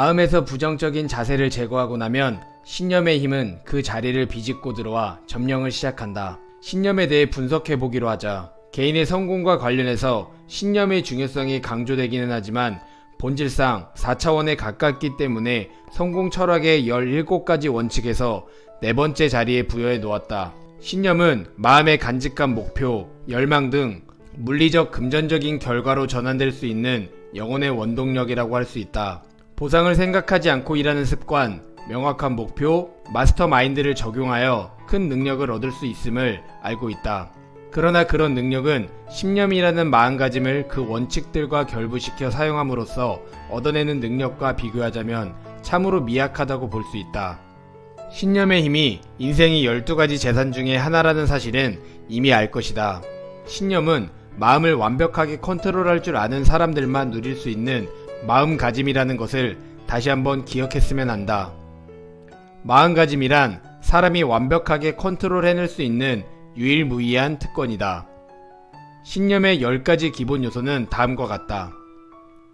마음에서 부정적인 자세를 제거하고 나면 신념의 힘은 그 자리를 비집고 들어와 점령을 시작한다. 신념에 대해 분석해보기로 하자. 개인의 성공과 관련해서 신념의 중요성이 강조되기는 하지만 본질상 4차원에 가깝기 때문에 성공 철학의 17가지 원칙에서 네 번째 자리에 부여해 놓았다. 신념은 마음의 간직한 목표, 열망 등 물리적 금전적인 결과로 전환될 수 있는 영혼의 원동력이라고 할 수 있다. 보상을 생각하지 않고 일하는 습관, 명확한 목표, 마스터마인드를 적용하여 큰 능력을 얻을 수 있음을 알고 있다. 그러나 그런 능력은 신념이라는 마음가짐을 그 원칙들과 결부시켜 사용함으로써 얻어내는 능력과 비교하자면 참으로 미약하다고 볼 수 있다. 신념의 힘이 인생의 12가지 재산 중에 하나라는 사실은 이미 알 것이다. 신념은 마음을 완벽하게 컨트롤할 줄 아는 사람들만 누릴 수 있는 마음가짐이라는 것을 다시 한번 기억했으면 한다. 마음가짐이란 사람이 완벽하게 컨트롤해낼 수 있는 유일무이한 특권이다. 신념의 10가지 기본 요소는 다음과 같다.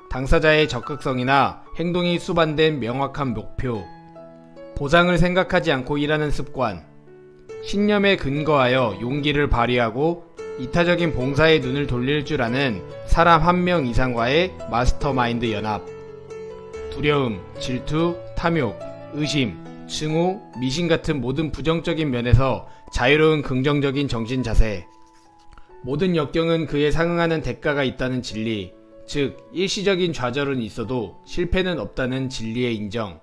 당사자의 적극성이나 행동이 수반된 명확한 목표, 보상을 생각하지 않고 일하는 습관, 신념에 근거하여 용기를 발휘하고 이타적인 봉사에 눈을 돌릴 줄 아는 사람 한 명 이상과의 마스터마인드 연합, 두려움, 질투, 탐욕, 의심, 증오, 미신 같은 모든 부정적인 면에서 자유로운 긍정적인 정신 자세, 모든 역경은 그에 상응하는 대가가 있다는 진리, 즉 일시적인 좌절은 있어도 실패는 없다는 진리의 인정,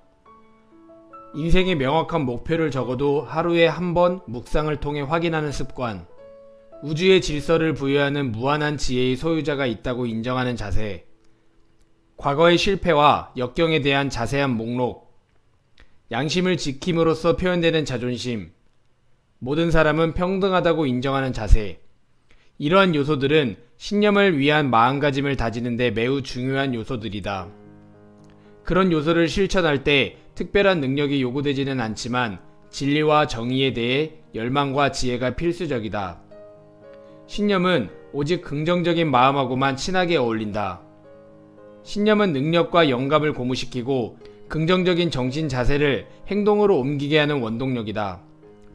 인생의 명확한 목표를 적어도 하루에 한 번 묵상을 통해 확인하는 습관, 우주의 질서를 부여하는 무한한 지혜의 소유자가 있다고 인정하는 자세, 과거의 실패와 역경에 대한 자세한 목록, 양심을 지킴으로써 표현되는 자존심, 모든 사람은 평등하다고 인정하는 자세. 이러한 요소들은 신념을 위한 마음가짐을 다지는 데 매우 중요한 요소들이다. 그런 요소를 실천할 때 특별한 능력이 요구되지는 않지만 진리와 정의에 대해 열망과 지혜가 필수적이다. 신념은 오직 긍정적인 마음하고만 친하게 어울린다. 신념은 능력과 영감을 고무시키고 긍정적인 정신 자세를 행동으로 옮기게 하는 원동력이다.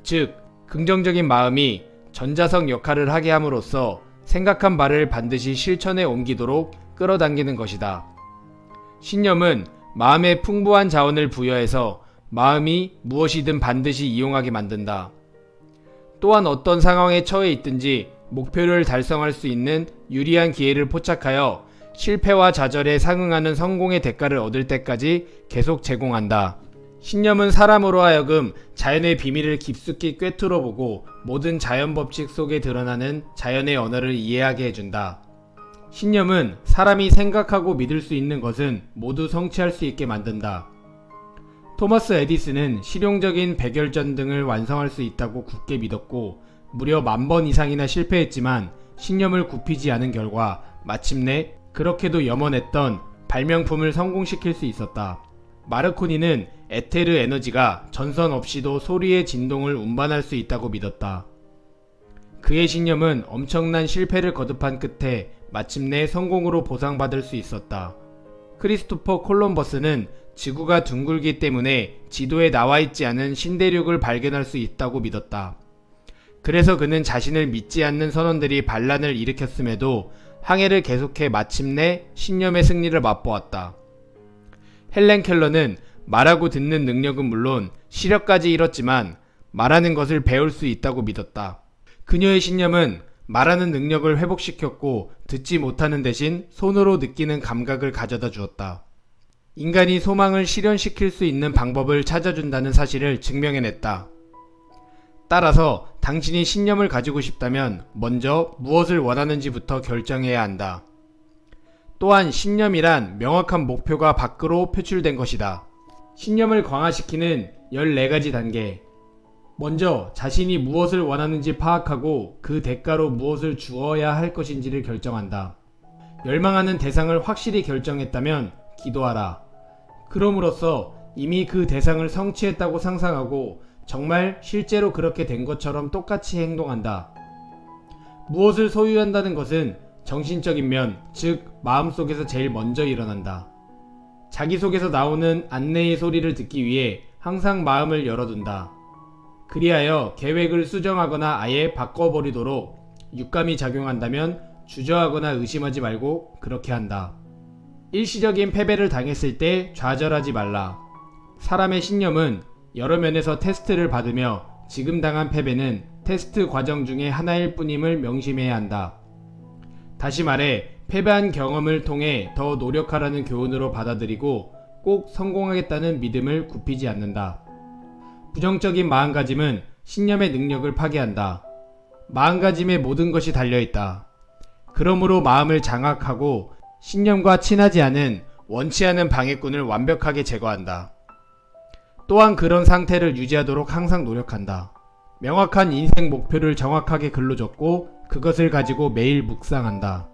즉, 긍정적인 마음이 전자석 역할을 하게 함으로써 생각한 바를 반드시 실천에 옮기도록 끌어당기는 것이다. 신념은 마음에 풍부한 자원을 부여해서 마음이 무엇이든 반드시 이용하게 만든다. 또한 어떤 상황에 처해 있든지 목표를 달성할 수 있는 유리한 기회를 포착하여 실패와 좌절에 상응하는 성공의 대가를 얻을 때까지 계속 제공한다. 신념은 사람으로 하여금 자연의 비밀을 깊숙이 꿰뚫어보고 모든 자연 법칙 속에 드러나는 자연의 언어를 이해하게 해준다. 신념은 사람이 생각하고 믿을 수 있는 것은 모두 성취할 수 있게 만든다. 토머스 에디슨은 실용적인 백열전 등을 완성할 수 있다고 굳게 믿었고 무려 10,000번 이상이나 실패했지만 신념을 굽히지 않은 결과 마침내 그렇게도 염원했던 발명품을 성공시킬 수 있었다. 마르코니는 에테르 에너지가 전선 없이도 소리의 진동을 운반할 수 있다고 믿었다. 그의 신념은 엄청난 실패를 거듭한 끝에 마침내 성공으로 보상받을 수 있었다. 크리스토퍼 콜럼버스는 지구가 둥글기 때문에 지도에 나와있지 않은 신대륙을 발견할 수 있다고 믿었다. 그래서 그는 자신을 믿지 않는 선원들이 반란을 일으켰음에도 항해를 계속해 마침내 신념의 승리를 맛보았다. 헬렌 켈러는 말하고 듣는 능력은 물론 시력까지 잃었지만 말하는 것을 배울 수 있다고 믿었다. 그녀의 신념은 말하는 능력을 회복시켰고 듣지 못하는 대신 손으로 느끼는 감각을 가져다 주었다. 인간이 소망을 실현시킬 수 있는 방법을 찾아준다는 사실을 증명해냈다. 따라서 당신이 신념을 가지고 싶다면 먼저 무엇을 원하는지부터 결정해야 한다. 또한 신념이란 명확한 목표가 밖으로 표출된 것이다. 신념을 강화시키는 14가지 단계. 먼저 자신이 무엇을 원하는지 파악하고 그 대가로 무엇을 주어야 할 것인지를 결정한다. 열망하는 대상을 확실히 결정했다면 기도하라. 그럼으로써 이미 그 대상을 성취했다고 상상하고 정말 실제로 그렇게 된 것처럼 똑같이 행동한다. 무엇을 소유한다는 것은 정신적인 면, 즉 마음속에서 제일 먼저 일어난다. 자기 속에서 나오는 안내의 소리를 듣기 위해 항상 마음을 열어둔다. 그리하여 계획을 수정하거나 아예 바꿔버리도록 육감이 작용한다면 주저하거나 의심하지 말고 그렇게 한다. 일시적인 패배를 당했을 때 좌절하지 말라. 사람의 신념은 여러 면에서 테스트를 받으며 지금 당한 패배는 테스트 과정 중에 하나일 뿐임을 명심해야 한다. 다시 말해 패배한 경험을 통해 더 노력하라는 교훈으로 받아들이고 꼭 성공하겠다는 믿음을 굽히지 않는다. 부정적인 마음가짐은 신념의 능력을 파괴한다. 마음가짐에 모든 것이 달려있다. 그러므로 마음을 장악하고 신념과 친하지 않은 원치 않은 방해꾼을 완벽하게 제거한다. 또한 그런 상태를 유지하도록 항상 노력한다. 명확한 인생 목표를 정확하게 글로 적고 그것을 가지고 매일 묵상한다.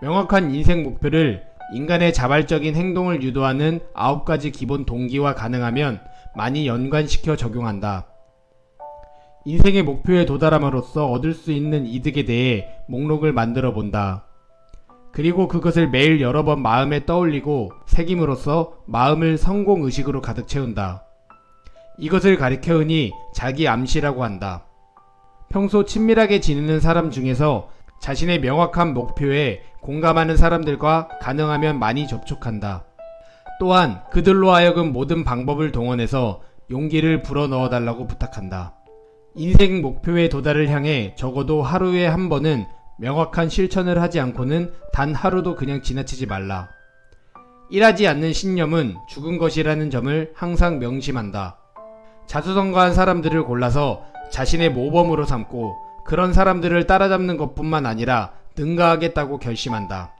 명확한 인생 목표를 인간의 자발적인 행동을 유도하는 9가지 기본 동기와 가능하면 많이 연관시켜 적용한다. 인생의 목표에 도달함으로써 얻을 수 있는 이득에 대해 목록을 만들어 본다. 그리고 그것을 매일 여러 번 마음에 떠올리고 새김으로써 마음을 성공의식으로 가득 채운다. 이것을 가리켜 흔히 자기 암시라고 한다. 평소 친밀하게 지내는 사람 중에서 자신의 명확한 목표에 공감하는 사람들과 가능하면 많이 접촉한다. 또한 그들로 하여금 모든 방법을 동원해서 용기를 불어넣어 달라고 부탁한다. 인생 목표의 도달을 향해 적어도 하루에 한 번은 명확한 실천을 하지 않고는 단 하루도 그냥 지나치지 말라. 일하지 않는 신념은 죽은 것이라는 점을 항상 명심한다. 자수성가한 사람들을 골라서 자신의 모범으로 삼고 그런 사람들을 따라잡는 것뿐만 아니라 능가하겠다고 결심한다.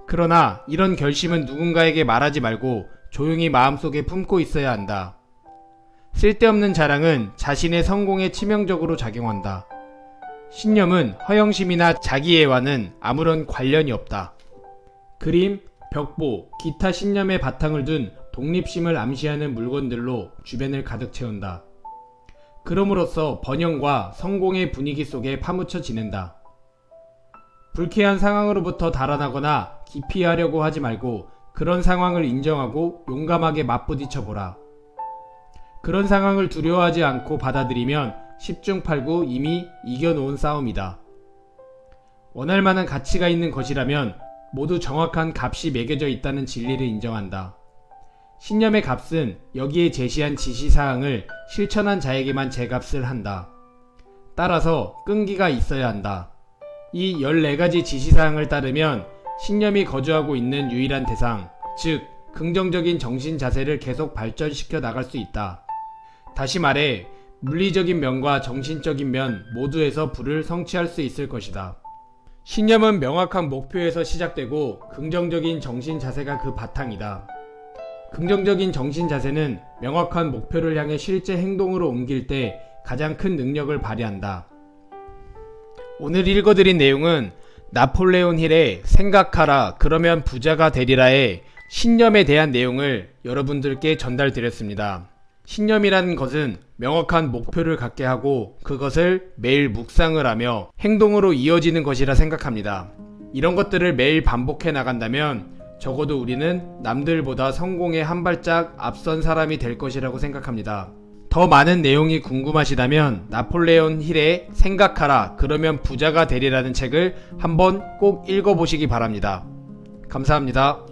그러나 이런 결심은 누군가에게 말하지 말고 조용히 마음속에 품고 있어야 한다. 쓸데없는 자랑은 자신의 성공에 치명적으로 작용한다. 신념은 허영심이나 자기애와는 아무런 관련이 없다. 그림, 벽보, 기타 신념의 바탕을 둔 독립심을 암시하는 물건들로 주변을 가득 채운다. 그럼으로써 번영과 성공의 분위기 속에 파묻혀 지낸다. 불쾌한 상황으로부터 달아나거나 기피하려고 하지 말고 그런 상황을 인정하고 용감하게 맞부딪혀 보라. 그런 상황을 두려워하지 않고 받아들이면 10중 8구 이미 이겨놓은 싸움이다. 원할 만한 가치가 있는 것이라면 모두 정확한 값이 매겨져 있다는 진리를 인정한다. 신념의 값은 여기에 제시한 지시사항을 실천한 자에게만 제값을 한다. 따라서 끈기가 있어야 한다. 이 14가지 지시사항을 따르면 신념이 거주하고 있는 유일한 대상, 즉 긍정적인 정신 자세를 계속 발전시켜 나갈 수 있다. 다시 말해 물리적인 면과 정신적인 면 모두에서 부를 성취할 수 있을 것이다. 신념은 명확한 목표에서 시작되고 긍정적인 정신 자세가 그 바탕이다. 긍정적인 정신 자세는 명확한 목표를 향해 실제 행동으로 옮길 때 가장 큰 능력을 발휘한다. 오늘 읽어드린 내용은 나폴레온 힐의 생각하라 그러면 부자가 되리라의 신념에 대한 내용을 여러분들께 전달드렸습니다. 신념이라는 것은 명확한 목표를 갖게 하고 그것을 매일 묵상을 하며 행동으로 이어지는 것이라 생각합니다. 이런 것들을 매일 반복해 나간다면 적어도 우리는 남들보다 성공에 한 발짝 앞선 사람이 될 것이라고 생각합니다. 더 많은 내용이 궁금하시다면 나폴레온 힐의 생각하라 그러면 부자가 되리라는 책을 한번 꼭 읽어보시기 바랍니다. 감사합니다.